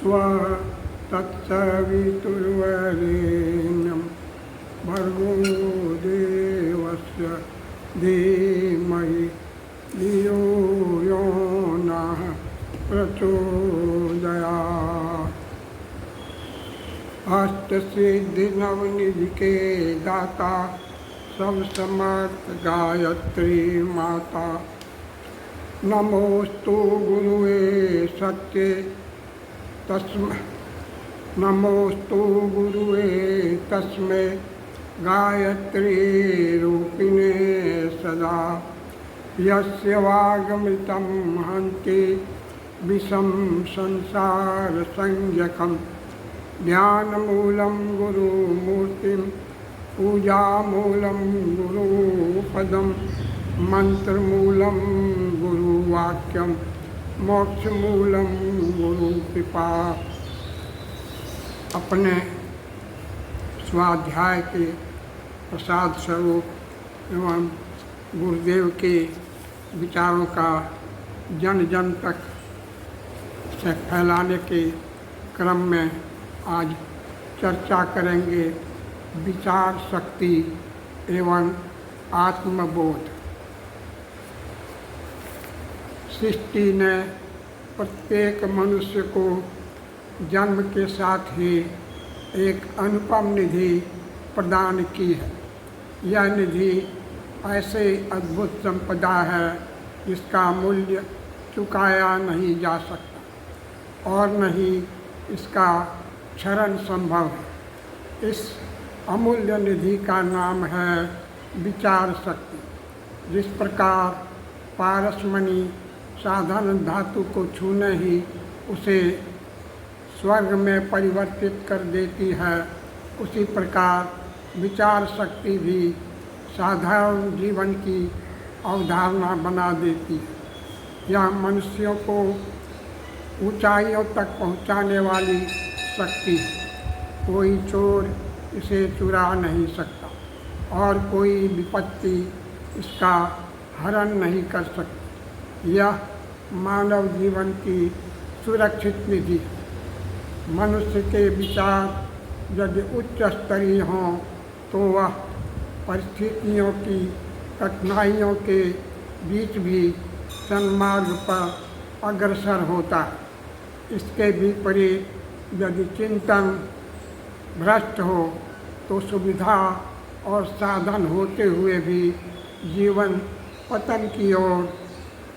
स्वः तत्सवितुर्वरेण्यं भर्गो देवस्य धीमहि धियो यो नः प्रचोदयात्। अष्टसिद्धि नवनिधि के दाता सब समर्थ गायत्री माता। नमोस्तु गुरुवे सत्य तस्मै नमोस्तु गुरुवे तस्मै गायत्री रूपिणे सदा। यस्य वागमृतं हन्ति विषं संसार संज्ञकं। ध्यानमूलं गुरुमूर्तिं पूजामूलं गुरुपदं। मंत्रमूलं गुरुवाक्यं मोक्षमूलं गुरुकृपा। अपने स्वाध्याय के प्रसाद स्वरूप एवं गुरुदेव के विचारों का जन जन तक से फैलाने के क्रम में आज चर्चा करेंगे विचार शक्ति एवं आत्मबोध। सृष्टि ने प्रत्येक मनुष्य को जन्म के साथ ही एक अनुपम निधि प्रदान की है। यह निधि ऐसे अद्भुत संपदा है जिसका मूल्य चुकाया नहीं जा सकता और न ही इसका क्षरण संभव है। इस अमूल्य निधि का नाम है विचार शक्ति। जिस प्रकार पारसमणि साधारण धातु को छूने ही उसे स्वर्ग में परिवर्तित कर देती है, उसी प्रकार विचार शक्ति भी साधारण जीवन की अवधारणा बना देती है। यह मनुष्यों को ऊंचाइयों तक पहुंचाने वाली शक्ति है। कोई चोर इसे चुरा नहीं सकता और कोई विपत्ति इसका हरण नहीं कर सकती। यह मानव जीवन की सुरक्षित निधि है। मनुष्य के विचार यदि उच्च स्तरीय हों तो वह परिस्थितियों की कठिनाइयों के बीच भी सन्मार्ग पर अग्रसर होता है। इसके विपरीत यदि चिंतन भ्रष्ट हो तो सुविधा और साधन होते हुए भी जीवन पतन की ओर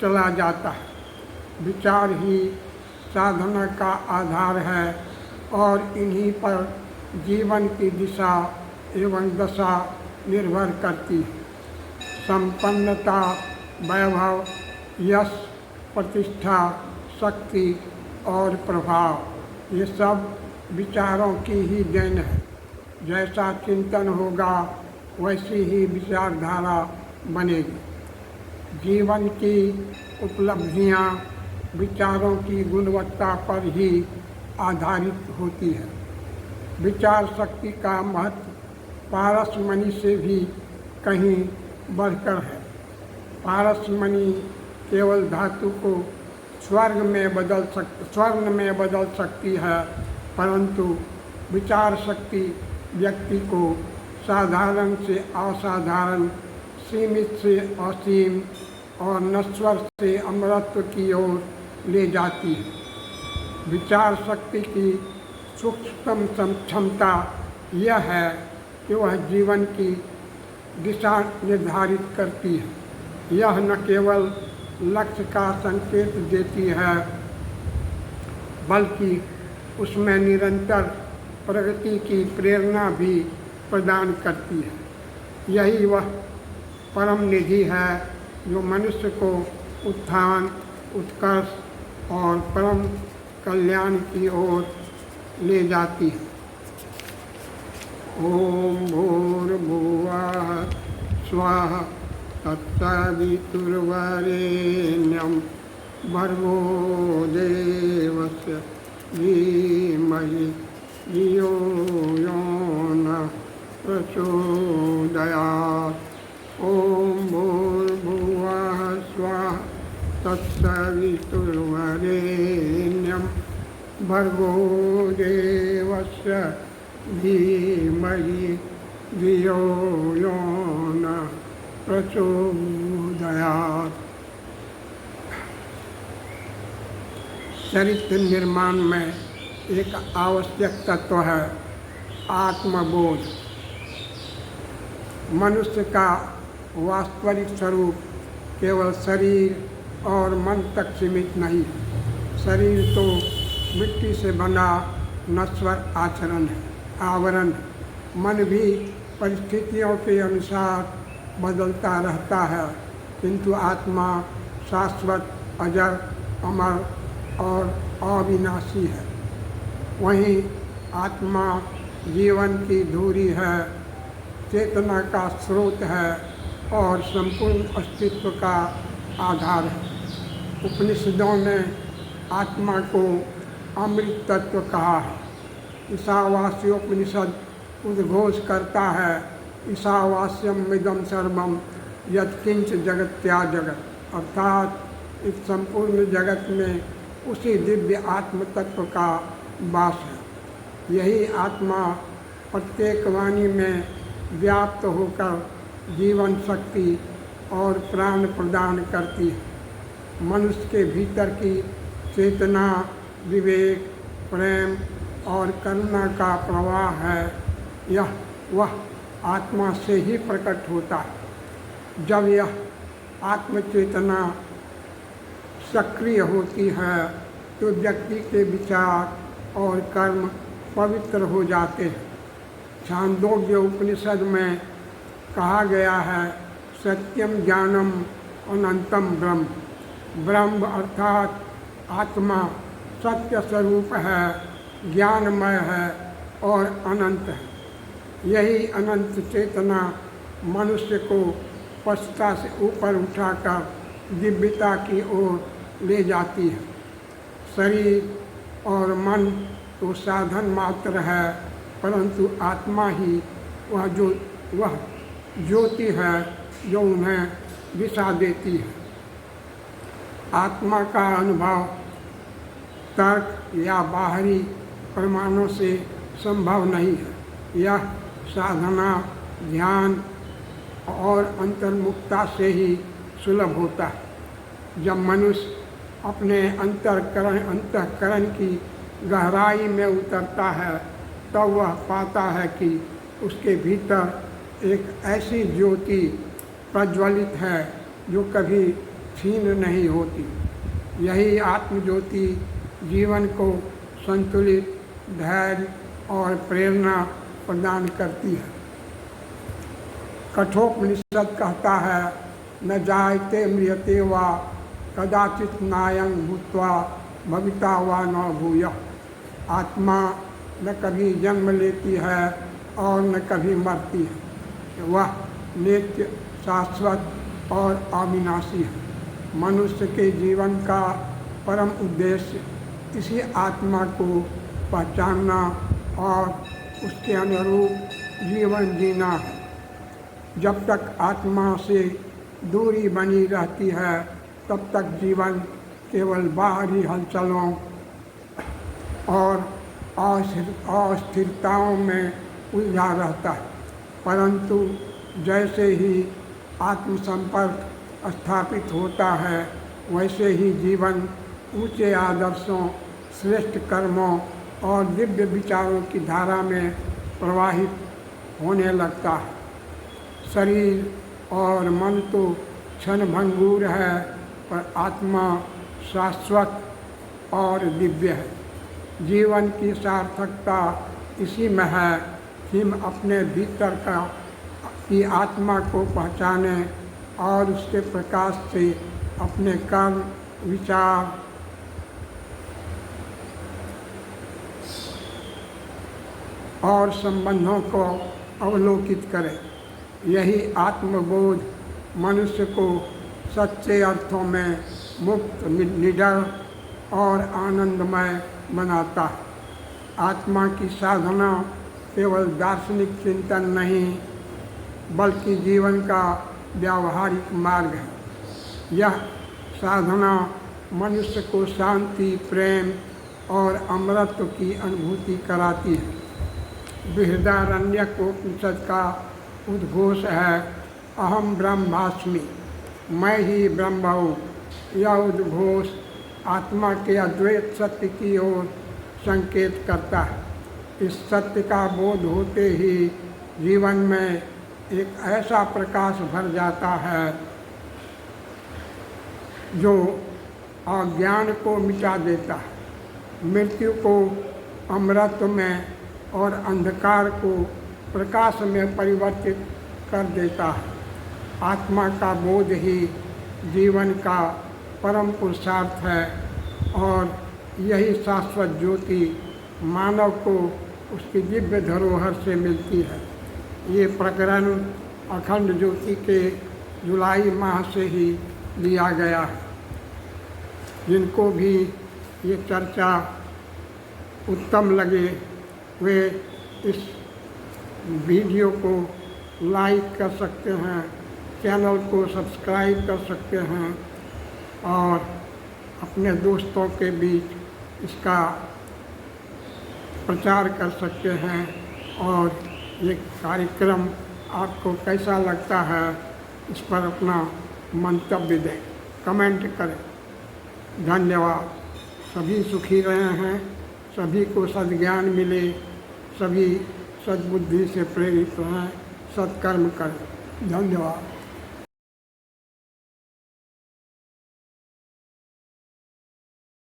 चला जाता है। विचार ही साधना का आधार है और इन्हीं पर जीवन की दिशा एवं दशा निर्भर करती है। संपन्नता, वैभव, यश, प्रतिष्ठा, शक्ति और प्रभाव ये सब विचारों की ही देन है। जैसा चिंतन होगा वैसी ही विचारधारा बनेगी। जीवन की उपलब्धियां विचारों की गुणवत्ता पर ही आधारित होती है। विचार शक्ति का महत्व पारसमणि से भी कहीं बढ़कर है। पारसमणि केवल धातु को स्वर्ण में बदल सकती है, परंतु विचार शक्ति व्यक्ति को साधारण से असाधारण, सीमित से असीम और नश्वर से अमरत्व की ओर ले जाती है। विचार शक्ति की सूक्ष्मतम क्षमता यह है कि वह जीवन की दिशा निर्धारित करती है। यह न केवल लक्ष्य का संकेत देती है बल्कि उसमें निरंतर प्रगति की प्रेरणा भी प्रदान करती है। यही वह परम निधि है जो मनुष्य को उत्थान, उत्कर्ष और परम कल्याण की ओर ले जाती है। ओम भूर्भुवः स्वः तत्सवितुर्वरेण्यं भर्गो देवस्य धीमहि धियो यो नः प्रचोदयात्। ओम भूर्भुवः स्वः तत्सवितुर्वरेण्यं भर्गो देवस्य धीमहि धियो यो न प्रचोदयात्। चरित्र निर्माण में एक आवश्यक तत्व है आत्मबोध। मनुष्य का वास्तविक स्वरूप केवल शरीर और मन तक सीमित नहीं। शरीर तो मिट्टी से बना नश्वर आवरण। मन भी परिस्थितियों के अनुसार बदलता रहता है, किंतु आत्मा शाश्वत, अजर, अमर और अविनाशी है। वहीं आत्मा जीवन की धुरी है, चेतना का स्रोत है और संपूर्ण अस्तित्व का आधार है। उपनिषदों ने आत्मा को अमृत तत्व कहा है। ईशावास्योपनिषद उद्घोष करता है, ईशावास्यम इदं सर्वम यत्किंच जगत्या जगत, अर्थात इस संपूर्ण जगत में उसी दिव्य आत्म तत्व का वास है। यही आत्मा प्रत्येक वाणी में व्याप्त होकर जीवन शक्ति और प्राण प्रदान करती है। मनुष्य के भीतर की चेतना, विवेक, प्रेम और करुणा का प्रवाह है, वह आत्मा से ही प्रकट होता है। जब यह आत्मचेतना सक्रिय होती है तो व्यक्ति के विचार और कर्म पवित्र हो जाते हैं। छांदोग्य उपनिषद में कहा गया है, सत्यम ज्ञानम अनंतम ब्रह्म। ब्रह्म अर्थात आत्मा सत्य स्वरूप है, ज्ञानमय है और अनंत है। यही अनंत चेतना मनुष्य को पश्चा से ऊपर उठाकर दिव्यता की ओर ले जाती है। शरीर और मन तो साधन मात्र है, परंतु आत्मा ही वह ज्योति है जो उन्हें दिशा देती है। आत्मा का अनुभव तर्क या बाहरी प्रमाणों से संभव नहीं है। यह साधना, ध्यान और अंतर्मुखता से ही सुलभ होता है। जब मनुष्य अपने अंतःकरण की गहराई में उतरता है, तब वह पाता है कि उसके भीतर एक ऐसी ज्योति प्रज्वलित है जो कभी क्षीण नहीं होती। यही आत्मज्योति जीवन को संतुलित, धैर्य और प्रेरणा प्रदान करती है। कठोपनिषद कहता है, न जायते म्रियते वा कदाचित नायं भूत्वा भविता वा न भूयः। आत्मा न कभी जन्म लेती है और न कभी मरती है। वह नित्य, शाश्वत और अविनाशी है। मनुष्य के जीवन का परम उद्देश्य इसी आत्मा को पहचानना और उसके अनुरूप जीवन जीना है। जब तक आत्मा से दूरी बनी रहती है, तब तक जीवन केवल बाहरी हलचलों और अस्थिरताओं में उलझा रहता है। परंतु जैसे ही आत्मसंपर्क स्थापित होता है, वैसे ही जीवन ऊंचे आदर्शों, श्रेष्ठ कर्मों और दिव्य विचारों की धारा में प्रवाहित होने लगता है। शरीर और मन तो क्षणभंगुर है, पर आत्मा शाश्वत और दिव्य है। जीवन की सार्थकता इसी में है कि हम अपने भीतर की आत्मा को पहचानें और उसके प्रकाश से अपने कर्म, विचार और संबंधों को अवलोकित करें। यही आत्मबोध मनुष्य को सच्चे अर्थों में मुक्त, निडर और आनंदमय बनाता है। आत्मा की साधना केवल दार्शनिक चिंतन नहीं, बल्कि जीवन का व्यावहारिक मार्ग है। यह साधना मनुष्य को शांति, प्रेम और अमृत की अनुभूति कराती है। बृहदारण्यक उपनिषद का उद्घोष है, अहम ब्रह्मास्मि, मैं ही ब्रह्म हूँ। यह उद्घोष आत्मा के अद्वैत सत्य की ओर संकेत करता है। इस सत्य का बोध होते ही जीवन में एक ऐसा प्रकाश भर जाता है जो अज्ञान को मिटा देता है, मृत्यु को अमृत में और अंधकार को प्रकाश में परिवर्तित कर देता है। आत्मा का बोध ही जीवन का परम पुरुषार्थ है और यही शाश्वत ज्योति मानव को उसकी दिव्य धरोहर से मिलती है। ये प्रकरण अखंड ज्योति के जुलाई माह से ही लिया गया है। जिनको भी ये चर्चा उत्तम लगे वे इस वीडियो को लाइक कर सकते हैं, चैनल को सब्सक्राइब कर सकते हैं और अपने दोस्तों के बीच इसका प्रचार कर सकते हैं। और ये कार्यक्रम आपको कैसा लगता है इस पर अपना मंतव्य दें, कमेंट करें। धन्यवाद। सभी सुखी रहे हैं, सभी को सद्ज्ञान मिले, सभी सद्बुद्धि से प्रेरित रहें, सत्कर्म करें। धन्यवाद।